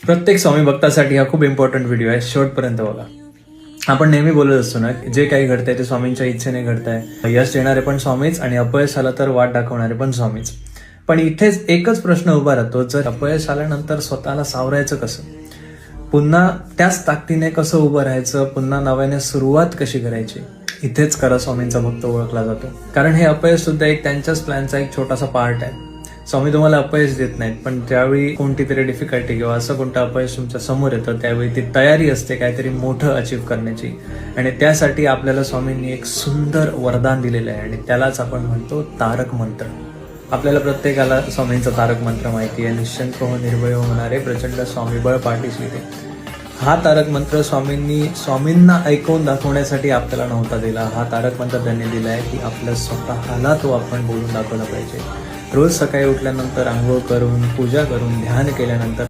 प्रत्येक स्वामी भक्तासाठी हा खूप इम्पॉर्टंट व्हिडिओ आहे, शेवटपर्यंत बघा. आपण नेहमी बोलत असतो ना, जे काही घडतंय ते स्वामींच्या इच्छेने घडतंय. यश देणारे पण स्वामीच आणि अपयश आलं तर वाट दाखवणारे पण स्वामीच. पण इथेच एकच प्रश्न उभा राहतो, जर अपयश आल्यानंतर स्वतःला सावरायचं कसं? पुन्हा त्याच ताकदीने कसं उभं राहायचं? पुन्हा नव्याने सुरुवात कशी करायची? इथेच खरा स्वामींचा भक्त ओळखला जातो. कारण हे अपयश सुद्धा एक त्यांच्याच प्लॅनचा एक छोटासा पार्ट आहे. स्वामी तुम्हाला अपयश देत नाहीत, पण ज्यावेळी कोणती तरी डिफिकल्टी किंवा असं कोणतं अपयश तुमच्या समोर येतं त्यावेळी ती तयारी असते काहीतरी मोठं अचीव्ह करण्याची. आणि त्यासाठी आपल्याला स्वामींनी एक सुंदर वरदान दिलेलं आहे आणि त्यालाच आपण म्हणतो तारक मंत्र. आपल्याला प्रत्येकाला स्वामींचा तारक मंत्र माहिती आहे, निश्चिंत हो निर्भय हो होणारे प्रचंड स्वामीबळ पाठीशी ते. हा तारक मंत्र स्वामींना ऐकवून दाखवण्यासाठी आपल्याला नव्हता दिला. हा तारक मंत्र त्यांनी दिला आहे की आपल्या स्वतःला तो आपण बोलून दाखवला पाहिजे. रोज सकाळी उठल्यानंतर आंघोळ करून, पूजा करून, ध्यान केल्यानंतर